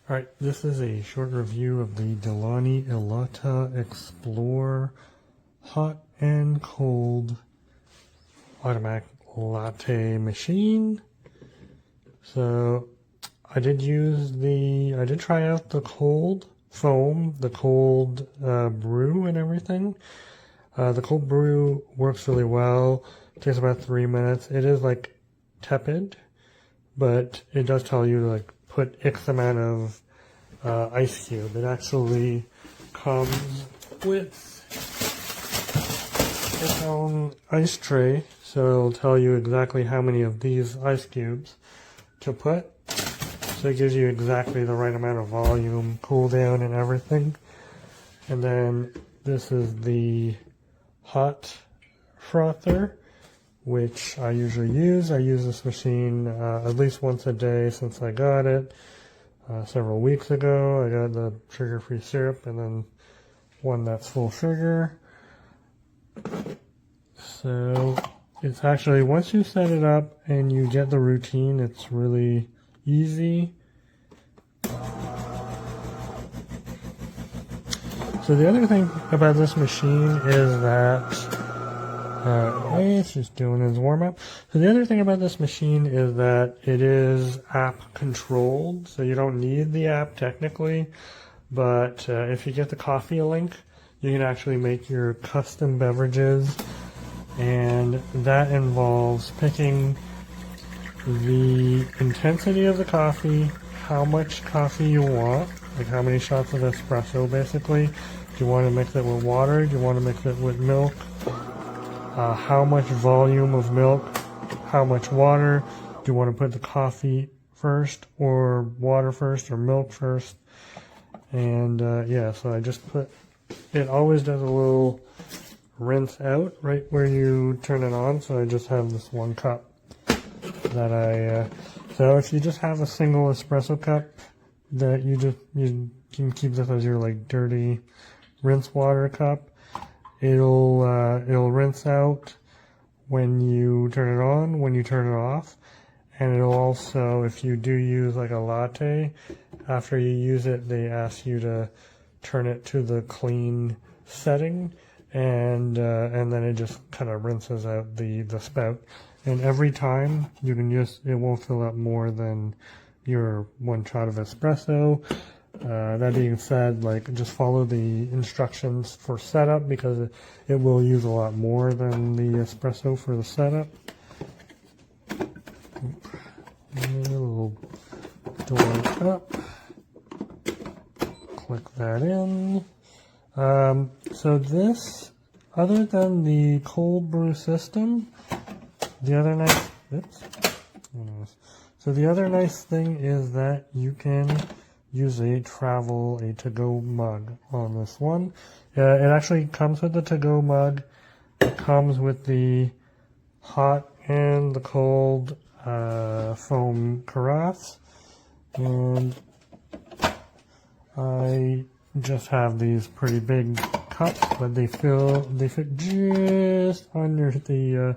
Alright, this is a short review of the Delani Eletta Explore hot and cold automatic latte machine. So I did try out the cold foam, the cold brew and everything. The cold brew works really well. It takes about 3 minutes. It is like tepid, but it does tell you to like put X amount of ice cube. It actually comes with its own ice tray, so it'll tell you exactly how many of these ice cubes to put. So it gives you exactly the right amount of volume, cool down, and everything. And then this is the hot frother, which I usually use. I use this machine at least once a day since I got it. Several weeks ago, I got the sugar-free syrup and then one that's full sugar. So it's actually, once you set it up and you get the routine, it's really easy. So the other thing about this machine is that it's just doing his warm-up. So the other thing about this machine is that it is app controlled, so you don't need the app technically, but if you get the coffee link, you can actually make your custom beverages, and that involves picking the intensity of the coffee, how much coffee you want, like how many shots of espresso basically. Do you want to mix it with water? Do you want to mix it with milk? How much volume of milk, how much water, do you want to put the coffee first or water first or milk first? And yeah, so I just put, it always does a little rinse out right where you turn it on, so I just have this one cup that so if you just have a single espresso cup, that you can keep this as your like dirty rinse water cup. It'll rinse out when you turn it on, when you turn it off, and it'll also, if you do use like a latte, after you use it, they ask you to turn it to the clean setting, and then it just kind of rinses out the spout. And every time you can it won't fill up more than your one shot of espresso. That being said, like, just follow the instructions for setup because it will use a lot more than the espresso for the setup. A little door up. Click that in. So this, other than the cold brew system, the other nice, so the other nice thing is that you can use a to-go mug on this one. It actually comes with the to-go mug. It comes with the hot and the cold foam carafes. And I just have these pretty big cups, but they fit just under the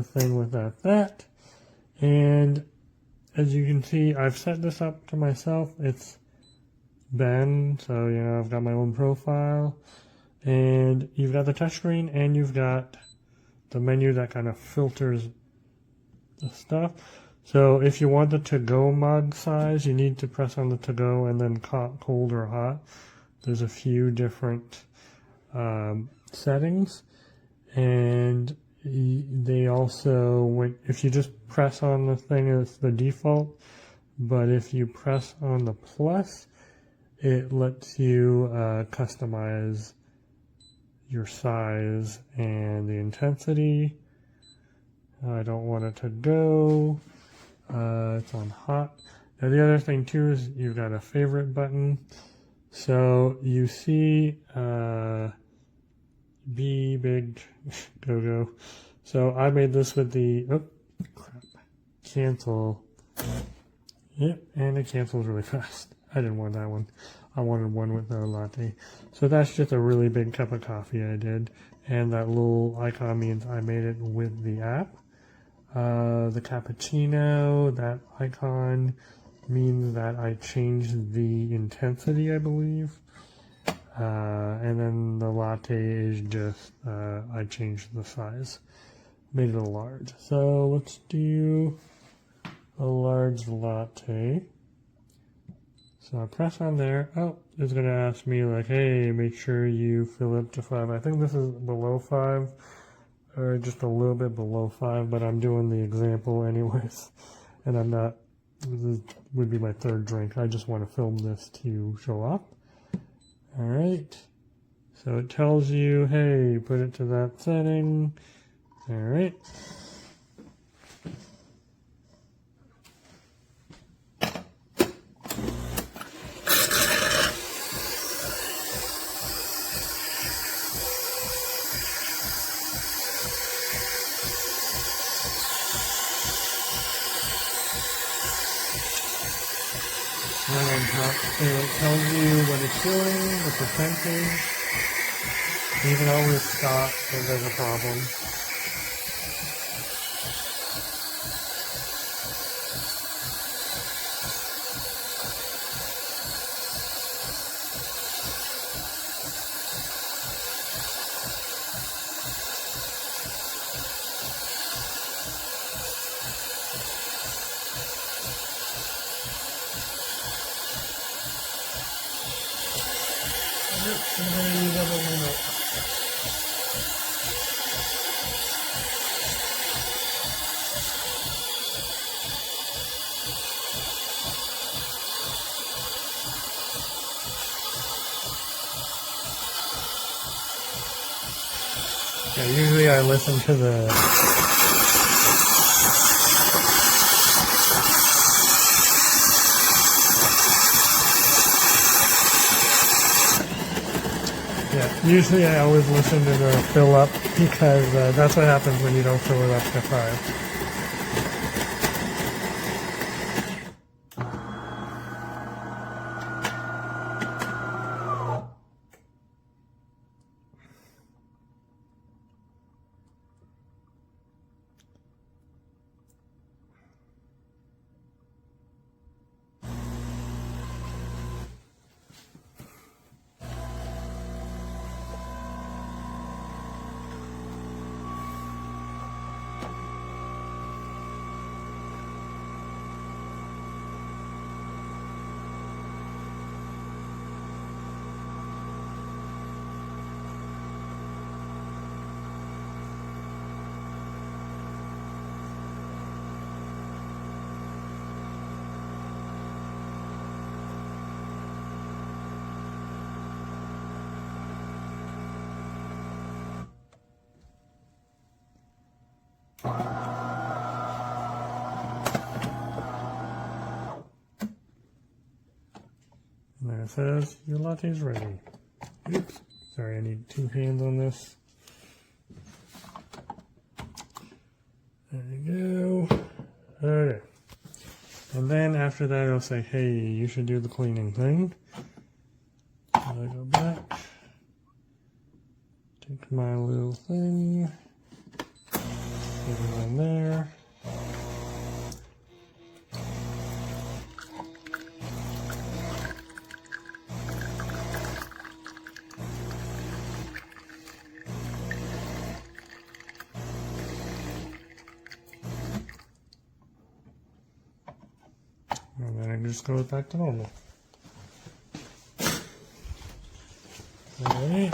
thing without that. And as you can see, I've set this up to myself. It's Ben, so you know, I've got my own profile, and you've got the touchscreen, and you've got the menu that kind of filters the stuff. So if you want the to-go mug size, you need to press on the to-go and then cold or hot. There's a few different settings, and they also, if you just press on the thing, it's the default, but if you press on the plus, it lets you customize your size and the intensity. I don't want it to go. It's on hot. Now the other thing too is you've got a favorite button. So you see be big, go. So I made this with the, cancel. Yep, and it cancels really fast. I didn't want that one. I wanted one with no latte. So that's just a really big cup of coffee I did. And that little icon means I made it with the app. The cappuccino, that icon means that I changed the intensity, I believe. And then the latte is just, I changed the size, made it a large. So let's do a large latte. So I press on there. Oh, it's going to ask me like, hey, make sure you fill up to 5. I think this is below 5, or just a little bit below 5, but I'm doing the example anyways. And I'm not, this would be my 3rd drink. I just want to film this to show up. All right. So it tells you, hey, put it to that setting. All right. And on top, it tells you what it's doing, the percentage. You can always stop if there's a problem. Yeah, usually I listen to the usually I always listen to the fill up because that's what happens when you don't fill it up to 5. And there it says, your latte's ready. Oops, sorry, I need 2 hands on this. There you go. Okay. And then after that, it'll say, hey, you should do the cleaning thing. So I go back, take my little thing, put it in there. And then it just goes back to normal. Alright.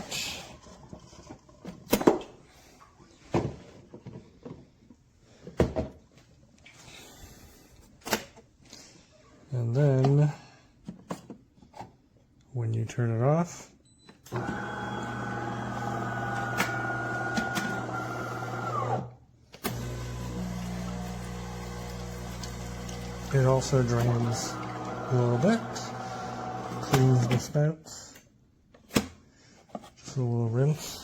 And then when you turn it off, it also drains a little bit, cleans the spouts, just a little rinse.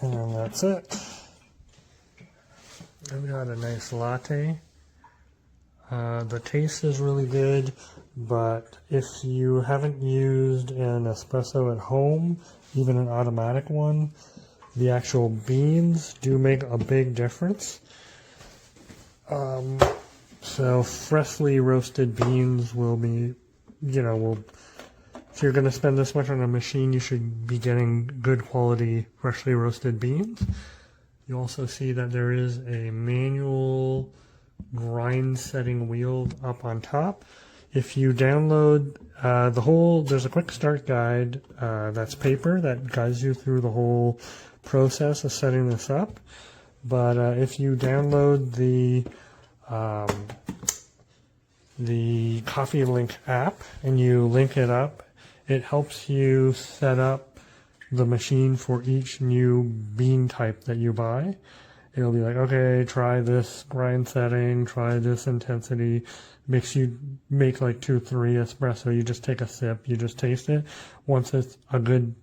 And then that's it. I've got a nice latte. The taste is really good. but if you haven't used an espresso at home, even an automatic one, the actual beans do make a big difference. So freshly roasted beans will be, if you're going to spend this much on a machine, you should be getting good quality freshly roasted beans. You also see that there is a manual grind setting wheel up on top. If you download there's a quick start guide that's paper that guides you through the whole process of setting this up. But if you download the Coffee Link app and you link it up, it helps you set up the machine for each new bean type that you buy. It'll be like, okay, try this grind setting, try this intensity. Makes you make like 2-3 espresso. You just take a sip, you just taste it. Once it's a good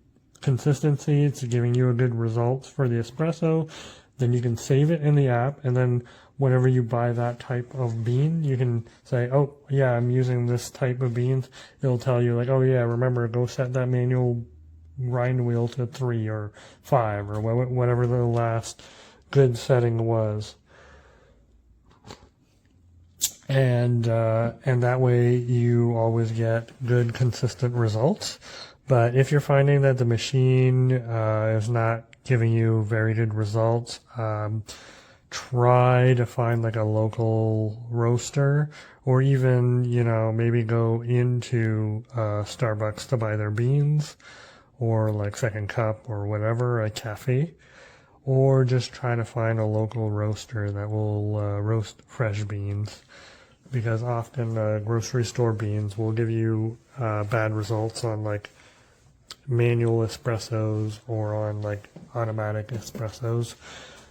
consistency, it's giving you a good result for the espresso, then you can save it in the app, and then whenever you buy that type of bean, you can say, oh yeah, I'm using this type of beans. It'll tell you like, oh yeah, remember, go set that manual grind wheel to 3 or 5 or whatever the last good setting was. And that way you always get good consistent results. But if you're finding that the machine is not giving you very good results, try to find like a local roaster, or even, maybe go into Starbucks to buy their beans, or like Second Cup or whatever, a cafe, or just try to find a local roaster that will roast fresh beans. Because often grocery store beans will give you bad results on like manual espressos or on like automatic espressos.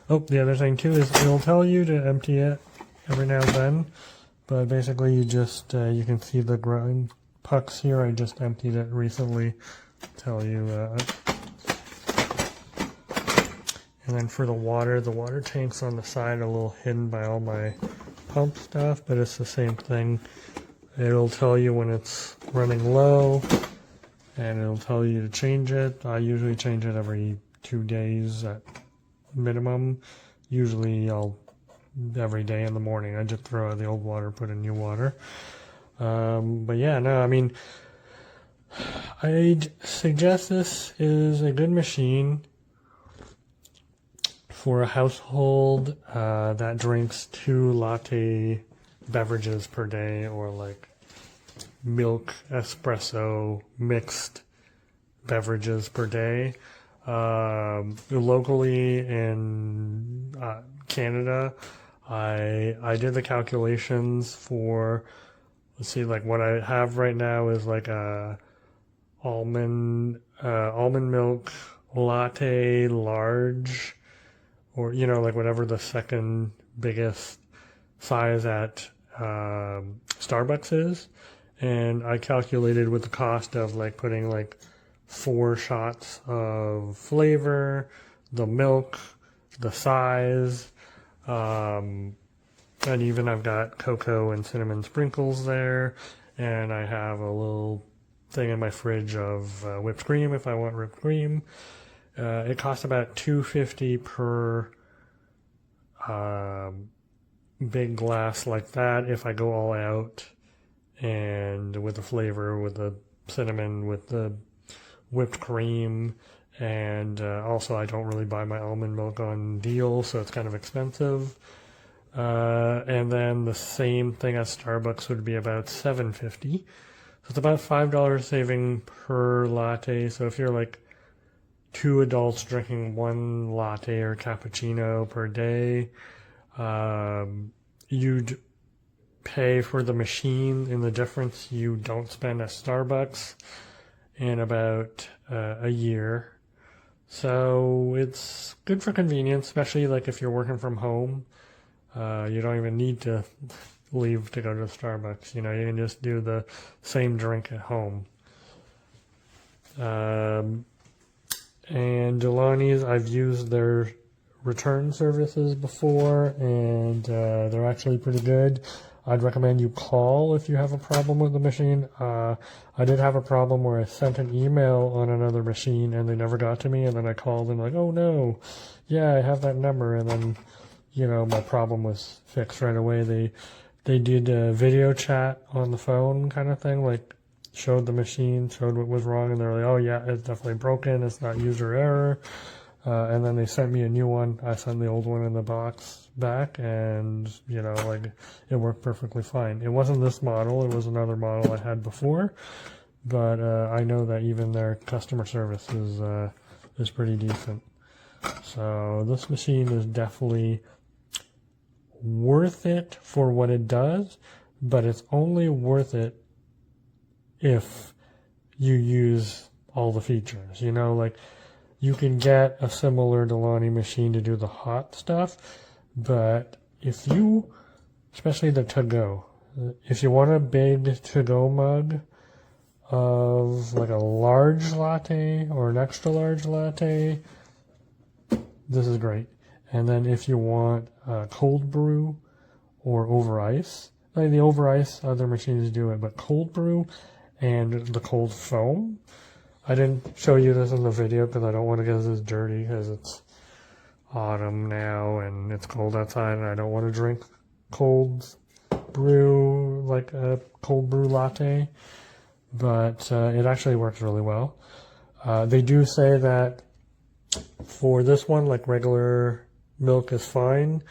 Oh, the other thing too is it'll tell you to empty it every now and then, but basically you just you can see the grind pucks here. I just emptied it recently. Tell you. And then for the water tank's on the side, a little hidden by all my pump stuff, but it's the same thing. It'll tell you when it's running low, and it'll tell you to change it. I usually change it every 2 days at minimum. Usually every day in the morning. I just throw out the old water, put in new water. But yeah, no, I mean, I'd suggest this is a good machine for a household that drinks 2 latte beverages per day, or like milk espresso mixed beverages per day. Locally in Canada, I did the calculations for, let's see, like what I have right now is like a almond milk latte large, or like whatever the second biggest size at Starbucks is. And I calculated with the cost of like putting like 4 shots of flavor, the milk, the size, and even I've got cocoa and cinnamon sprinkles there, and I have a little thing in my fridge of whipped cream if I want whipped cream. It costs about $2.50 per big glass like that if I go all out, and with the flavor, with the cinnamon, with the whipped cream, and also I don't really buy my almond milk on deal, so it's kind of expensive. And then the same thing at Starbucks would be about $7.50. So it's about $5 saving per latte. So if you're like 2 adults drinking 1 latte or cappuccino per day, you'd pay for the machine in the difference you don't spend at Starbucks in about a year. So it's good for convenience, especially like if you're working from home. You don't even need to leave to go to Starbucks. You can just do the same drink at home. And Delaney's, I've used their return services before, and they're actually pretty good. I'd recommend you call if you have a problem with the machine. I did have a problem where I sent an email on another machine and they never got to me, and then I called and like, oh no, yeah, I have that number, and then, you know, my problem was fixed right away. They did a video chat on the phone kind of thing, like showed the machine, showed what was wrong, and they're like, oh yeah, it's definitely broken, it's not user error. And then they sent me a new one. I sent the old one in the box back, and, you know, like, it worked perfectly fine. It wasn't this model, it was another model I had before, but I know that even their customer service is pretty decent. So this machine is definitely worth it for what it does, but it's only worth it if you use all the features, you know, like, you can get a similar Delaney machine to do the hot stuff, but if you, especially the to-go, if you want a big to-go mug of like a large latte or an extra large latte, this is great. And then if you want cold brew or over ice, like the over ice, other machines do it, but cold brew and the cold foam, I didn't show you this in the video because I don't want to get this dirty, because it's autumn now and it's cold outside and I don't want to drink cold brew, like a cold brew latte, but it actually works really well. They do say that for this one, like, regular milk is fine,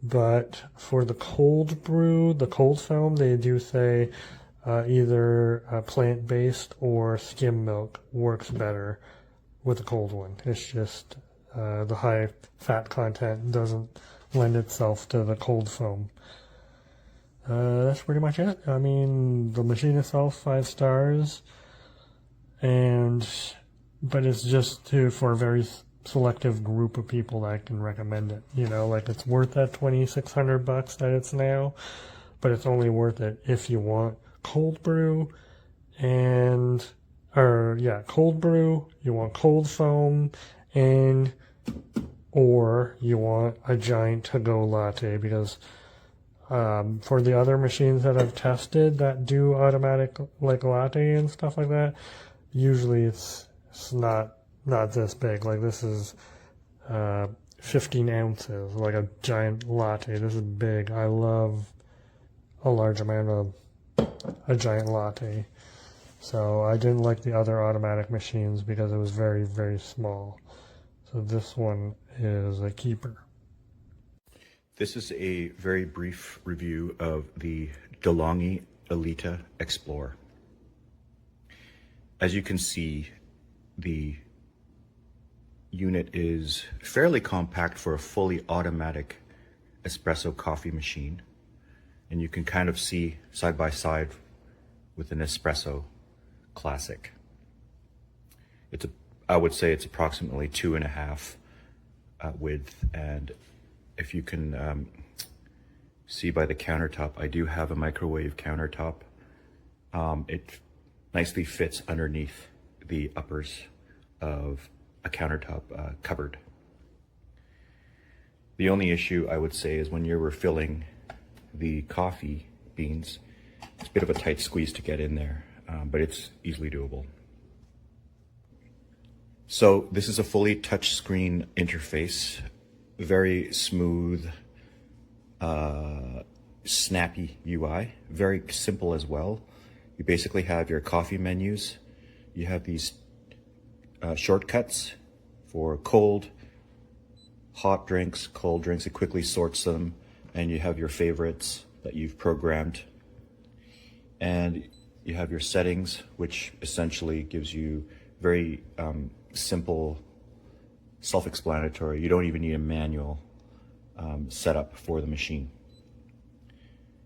but for the cold brew, the cold foam, they do say either plant-based or skim milk works better with the cold one. It's just the high fat content doesn't lend itself to the cold foam. That's pretty much it. I mean, the machine itself, 5 stars, but it's just for a very selective group of people that I can recommend it. You know, like, it's worth that $2,600 that it's now, but it's only worth it if you want cold brew cold brew, you want cold foam, or you want a giant to-go latte, because for the other machines that I've tested that do automatic, like, latte and stuff like that, usually it's not this big. Like, this is 15 ounces, like a giant latte. This is big. I love a large amount of a giant latte. So I didn't like the other automatic machines because it was very, very small. So this one is a keeper. This is a very brief review of the DeLonghi Eletta Explorer. As you can see, the unit is fairly compact for a fully automatic espresso coffee machine. And you can kind of see side by side with an Espresso Classic. I would say it's approximately 2.5 width, and if you can see by the countertop, I do have a microwave countertop. It nicely fits underneath the uppers of a countertop cupboard. The only issue I would say is when you're refilling the coffee beans, it's a bit of a tight squeeze to get in there, but it's easily doable. So this is a fully touchscreen interface, very smooth, snappy UI, very simple as well. You basically have your coffee menus. You have these shortcuts for cold, hot drinks, cold drinks. It quickly sorts them, and you have your favorites that you've programmed. And you have your settings, which essentially gives you very simple, self-explanatory. You don't even need a manual setup for the machine.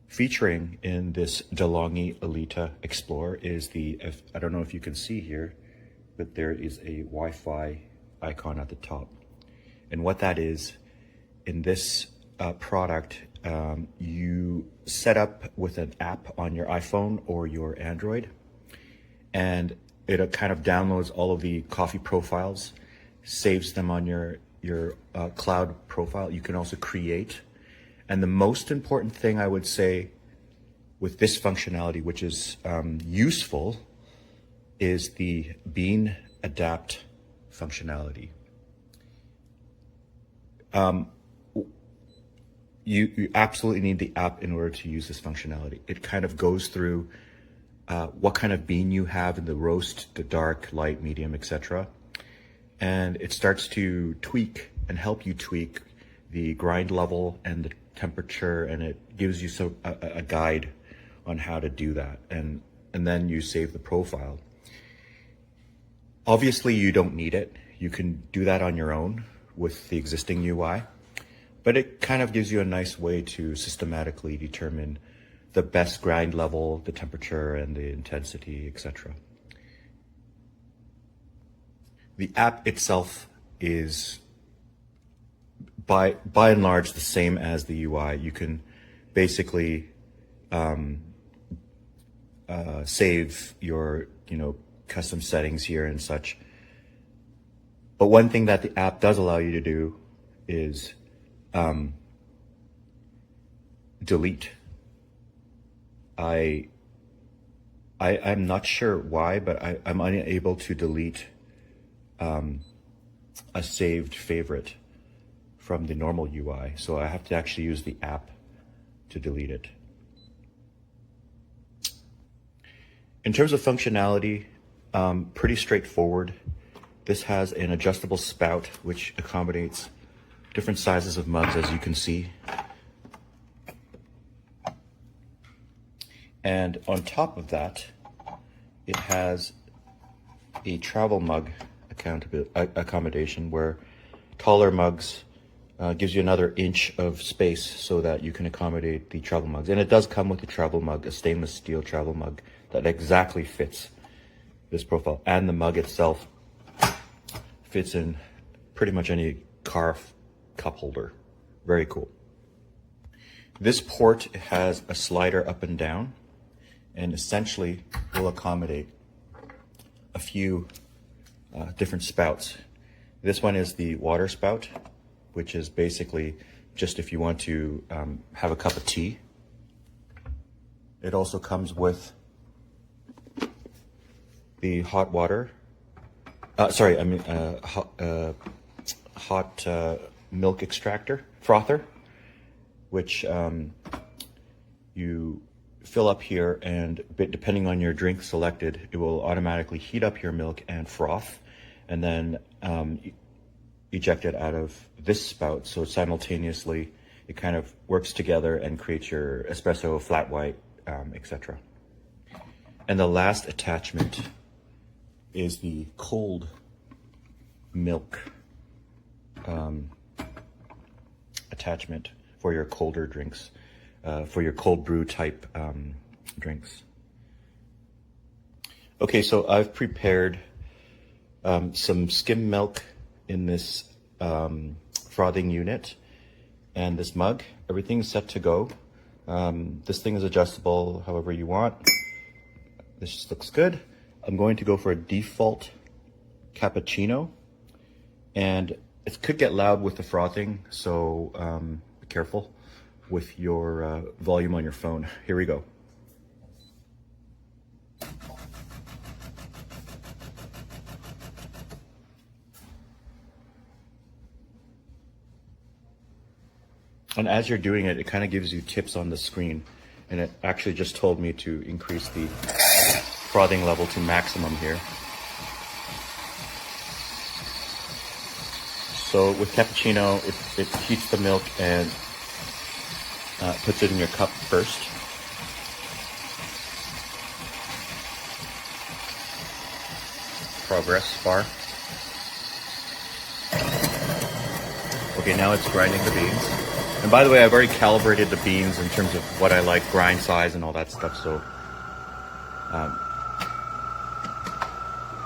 Featuring in this DeLonghi Eletta Explorer is I don't know if you can see here, but there is a Wi-Fi icon at the top. And what that is, in this product, you set up with an app on your iPhone or your Android, and it kind of downloads all of the coffee profiles, saves them on your cloud profile. You can also create. And the most important thing I would say with this functionality, which is useful, is the bean adapt functionality. You absolutely need the app in order to use this functionality. It kind of goes through what kind of bean you have in the roast, the dark, light, medium, etc. And it starts to tweak and help you tweak the grind level and the temperature, and it gives you a guide on how to do that. And then you save the profile. Obviously, you don't need it. You can do that on your own with the existing UI, but it kind of gives you a nice way to systematically determine the best grind level, the temperature, and the intensity, etc. The app itself is by and large the same as the UI. You can basically save your custom settings here and such. But one thing that the app does allow you to do is delete. I'm not sure why, but I'm unable to delete a saved favorite from the normal UI. So I have to actually use the app to delete it. In terms of functionality, pretty straightforward. This has an adjustable spout, which accommodates different sizes of mugs, as you can see. And on top of that, it has a travel mug accommodation where taller mugs gives you another inch of space so that you can accommodate the travel mugs. And it does come with a travel mug, a stainless steel travel mug that exactly fits this profile. And the mug itself fits in pretty much any car cup holder. Very cool. This port has a slider up and down, and essentially will accommodate a few different spouts. This one is the water spout, which is basically just if you want to have a cup of tea. It also comes with the hot water. Hot milk extractor, frother, which you fill up here, and depending on your drink selected, it will automatically heat up your milk and froth, and then eject it out of this spout. So simultaneously, it kind of works together and creates your espresso, flat white, etc. And the last attachment is the cold milk attachment for your colder drinks, for your cold brew type drinks. Okay, so I've prepared some skim milk in this frothing unit and this mug. Everything's set to go. This thing is adjustable however you want. This looks good. I'm going to go for a default cappuccino, and it could get loud with the frothing, so be careful with your volume on your phone. Here we go. And as you're doing it, it kind of gives you tips on the screen, and it actually just told me to increase the frothing level to maximum here. So with cappuccino, it heats the milk and puts it in your cup first. Progress bar. Okay, now it's grinding the beans. And by the way, I've already calibrated the beans in terms of what I like, grind size and all that stuff, so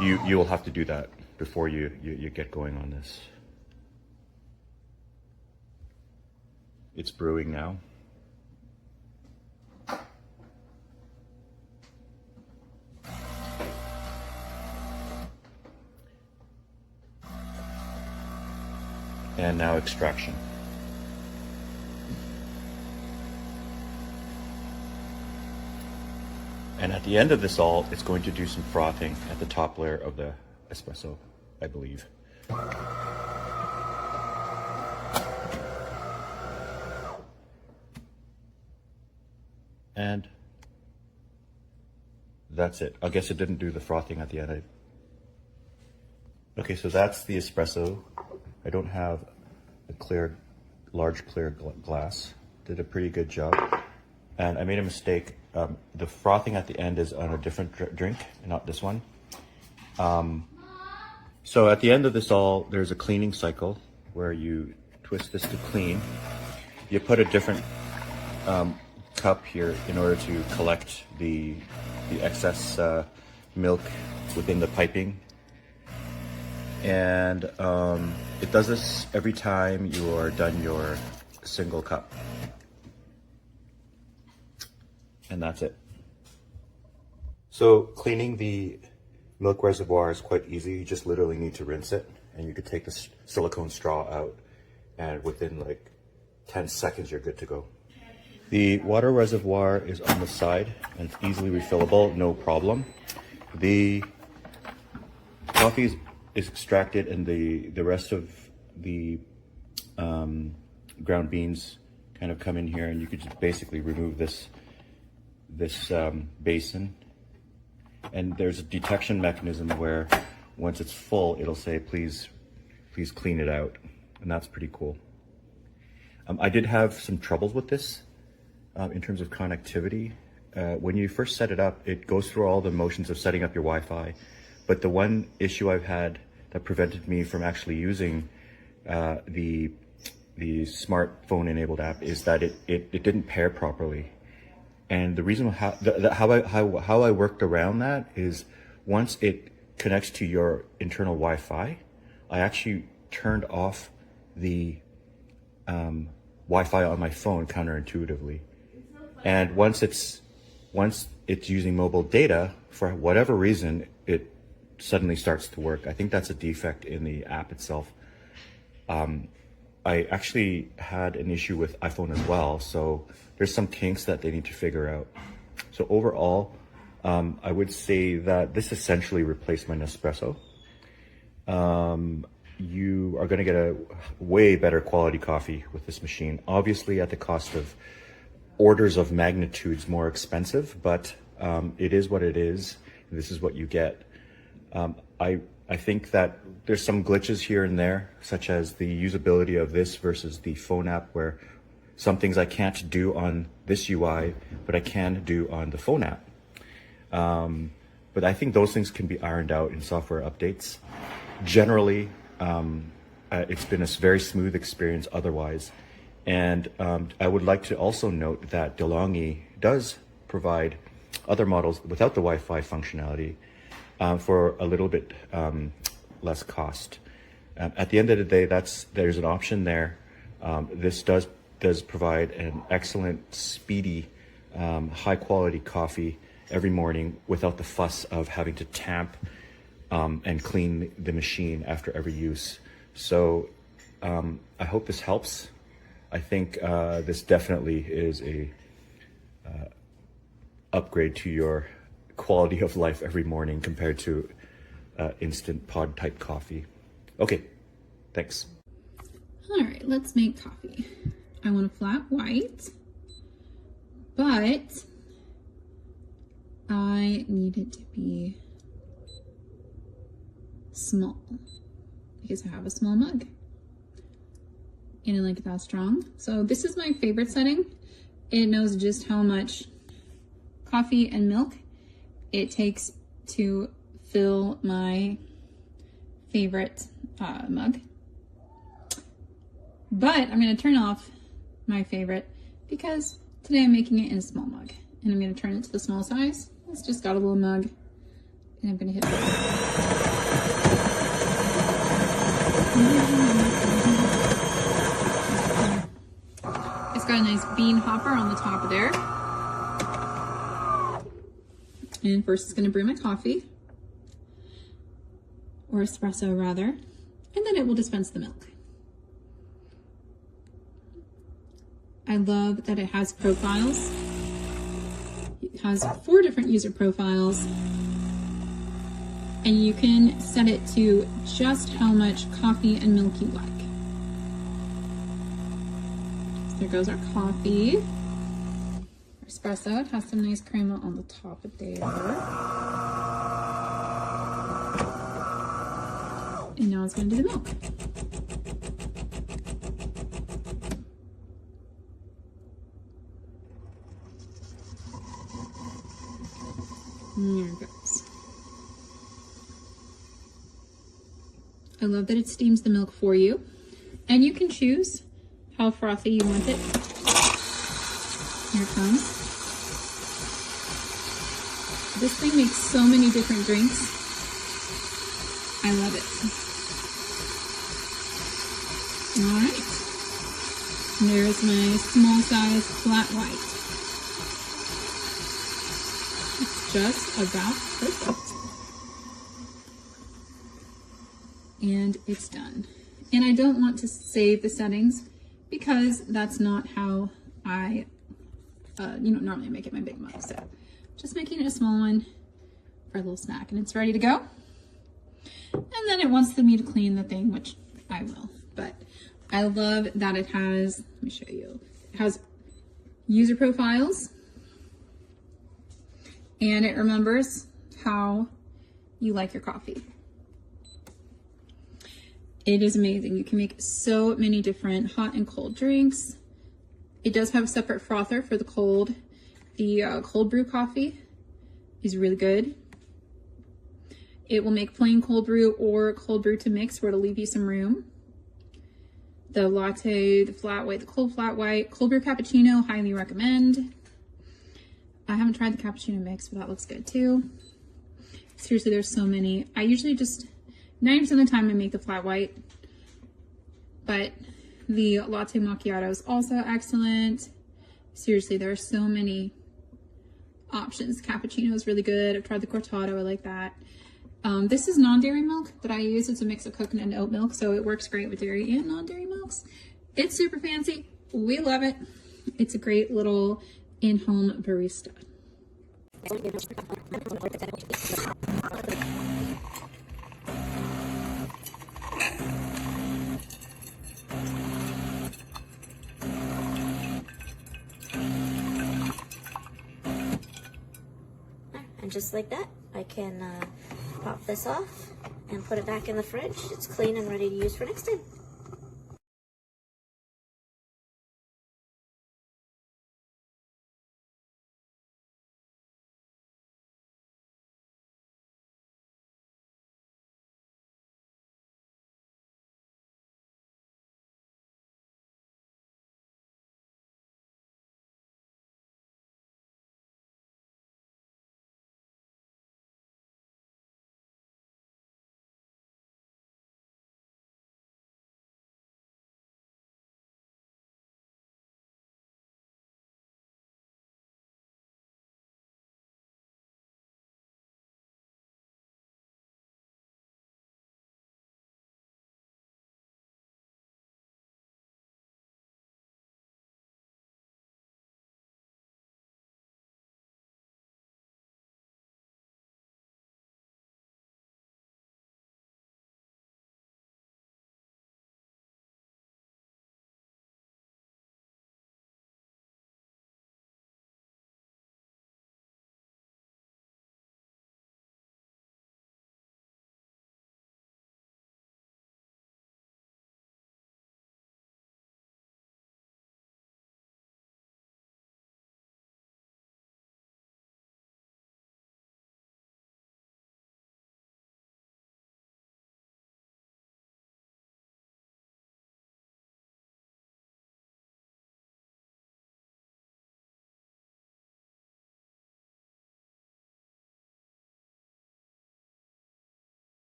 you will have to do that before you get going on this. It's brewing now. And now extraction. And at the end of this all, it's going to do some frothing at the top layer of the espresso, I believe. And that's it. I guess it didn't do the frothing at the end. Okay, so that's the espresso. I don't have a large clear glass. Did a pretty good job. And I made a mistake. The frothing at the end is on a different drink, not this one. So at the end of this all, there's a cleaning cycle where you twist this to clean. You put a different cup here in order to collect the excess milk within the piping. And it does this every time you are done your single cup. And that's it. So cleaning the milk reservoir is quite easy. You just literally need to rinse it, and you could take the silicone straw out, and within like 10 seconds you're good to go. The water reservoir is on the side and it's easily refillable, no problem. The coffee is extracted, and the rest of the ground beans kind of come in here, and you could just basically remove this basin. And there's a detection mechanism where once it's full, it'll say, please clean it out. And that's pretty cool. I did have some troubles with this in terms of connectivity. When you first set it up, it goes through all the motions of setting up your Wi-Fi. But the one issue I've had that prevented me from actually using the smartphone enabled app is that it didn't pair properly. And the reason how I worked around that is once it connects to your internal Wi-Fi, I actually turned off the Wi-Fi on my phone counterintuitively. And once it's using mobile data, for whatever reason, it suddenly starts to work. I think that's a defect in the app itself. I actually had an issue with iPhone as well, so there's some kinks that they need to figure out. So overall, I would say that this essentially replaced my Nespresso. You are going to get a way better quality coffee with this machine, obviously at the cost of orders of magnitudes more expensive, but it is what it is. This is what you get. I think that there's some glitches here and there, such as the usability of this versus the phone app, where some things I can't do on this UI, but I can do on the phone app. But I think those things can be ironed out in software updates. Generally, it's been a very smooth experience otherwise. And I would like to also note that DeLonghi does provide other models without the Wi-Fi functionality for a little bit less cost. At the end of the day, there's an option there. This does provide an excellent, speedy, high quality coffee every morning without the fuss of having to tamp and clean the machine after every use. So I hope this helps. I think this definitely is a upgrade to your quality of life every morning compared to instant pod type coffee. Okay, thanks. All right, let's make coffee. I want a flat white, but I need it to be small because I have a small mug and I like it that strong. So this is my favorite setting. It knows just how much coffee and milk it takes to fill my favorite mug. But I'm going to turn off my favorite because today I'm making it in a small mug, and I'm going to turn it to the small size. It's just got a little mug, and I'm going to hit it. It's got a nice bean hopper on the top of there. And first it's going to brew my coffee, or espresso rather, and then it will dispense the milk. I love that it has profiles It has 4 different user profiles, and you can set it to just how much coffee and milk you like. So there goes our coffee. Espresso, it has some nice crema on the top of there. And now it's going to do the milk. And there it goes. I love that it steams the milk for you. And you can choose how frothy you want it. Here it comes. This thing makes so many different drinks. I love it. Alright. There's my small size flat white. It's just about perfect. And it's done. And I don't want to save the settings because that's not how I normally make it my big mug. So just making it a small one for a little snack, and it's ready to go. And then it wants me to clean the thing, which I will. But I love that it has, let me show you, it has user profiles, and it remembers how you like your coffee. It is amazing. You can make so many different hot and cold drinks. It does have a separate frother for the cold. The cold brew coffee is really good. It will make plain cold brew or cold brew to mix, where it'll leave you some room. The latte, the flat white, the cold flat white, cold brew cappuccino, highly recommend. I haven't tried the cappuccino mix, but that looks good too. Seriously, there's so many. I usually just, 90% of the time I make the flat white, but the latte macchiato is also excellent. Seriously, there are so many options. Cappuccino is really good. I've tried the cortado, I like that. This is non-dairy milk that I use. It's a mix of coconut and oat milk, so it works great with dairy and non-dairy milks. It's super fancy. We love it. It's a great little in-home barista. And just like that, I can pop this off and put it back in the fridge. It's clean and ready to use for next time.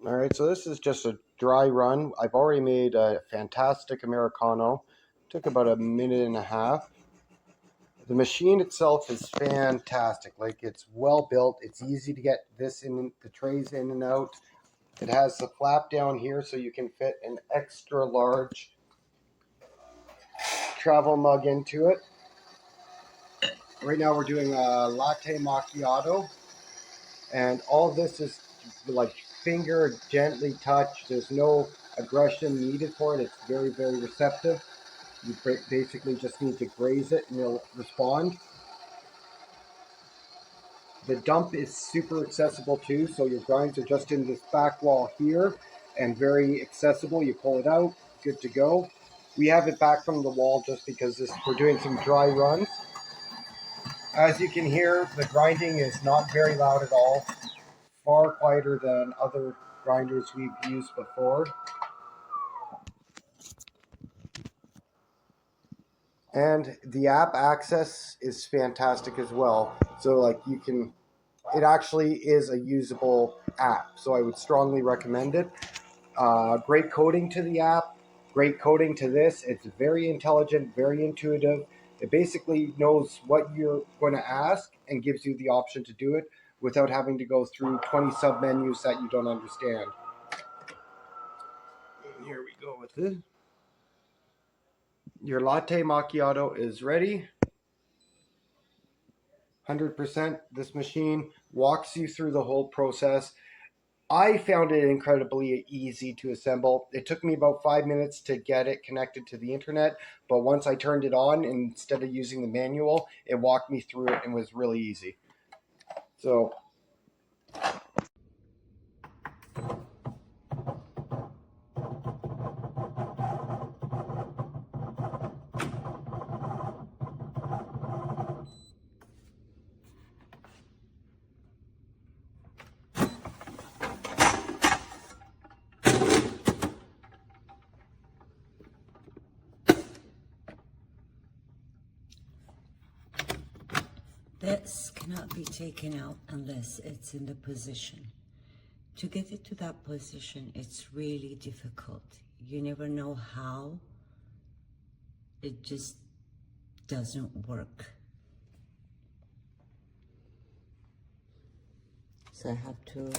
All right, so this is just a dry run. I've already made a fantastic Americano. Took about a minute and a half. The machine itself is fantastic. Like, it's well built. It's easy to get this in, the trays in and out. It has the flap down here so you can fit an extra large travel mug into it. Right now we're doing a latte macchiato, and all this is like finger gently touch. There's no aggression needed for it. It's very, very receptive. You basically just need to graze it and it'll respond. The dump is super accessible too, so your grinds are just in this back wall here and very accessible. You pull it out, good to go. We have it back from the wall just because we're doing some dry runs. As you can hear, the grinding is not very loud at all. Far quieter than other grinders we've used before. And the app access is fantastic as well. So like it actually is a usable app. So I would strongly recommend it. Great coding to the app, great coding to this. It's very intelligent, very intuitive. It basically knows what you're going to ask and gives you the option to do it without having to go through 20 sub-menus that you don't understand. And here we go with this. Your latte macchiato is ready. 100%. This machine walks you through the whole process. I found it incredibly easy to assemble. It took me about 5 minutes to get it connected to the internet, but once I turned it on, instead of using the manual, it walked me through it and was really easy. So this cannot be taken out unless it's in the position. To get it to that position, it's really difficult. You never know how. It just doesn't work. So I have to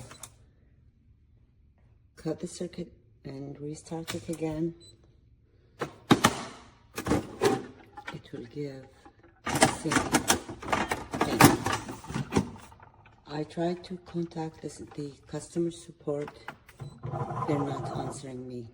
cut the circuit and restart it again. It will give the same thing. I tried to contact the customer support. They're not answering me.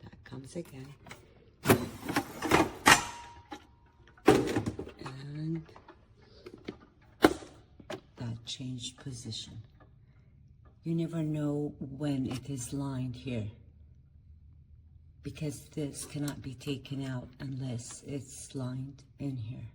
That comes again. And that changed position. You never know when it is lined here, because this cannot be taken out unless it's lined in here.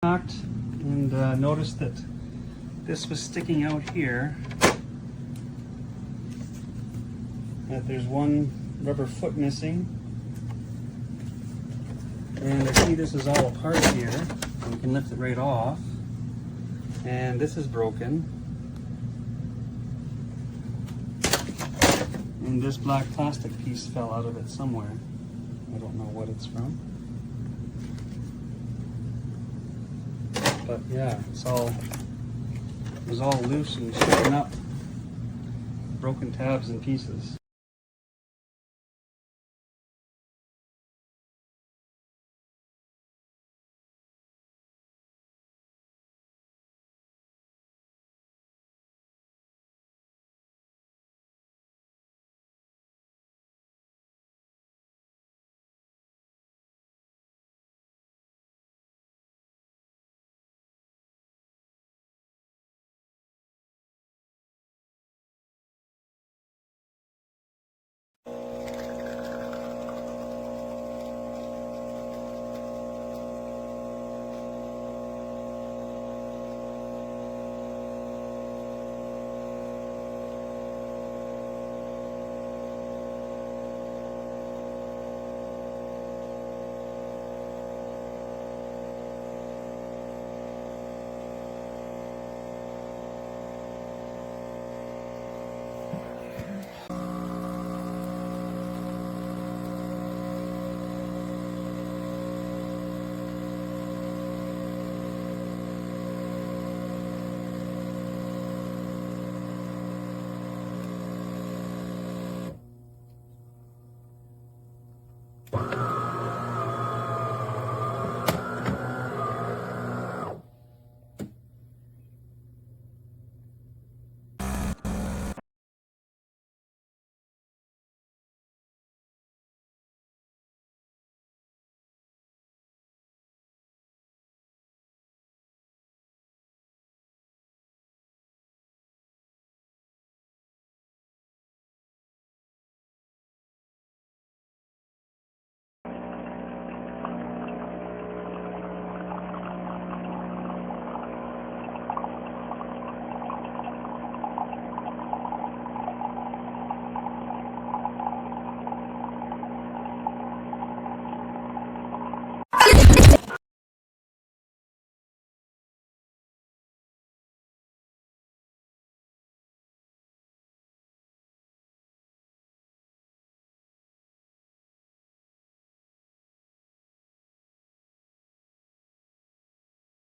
And noticed that this was sticking out here, that there's one rubber foot missing, and I see this is all apart here. We can lift it right off, and this is broken, and this black plastic piece fell out of it somewhere. I don't know what it's from. But yeah, it was all loose and shaken up, broken tabs and pieces.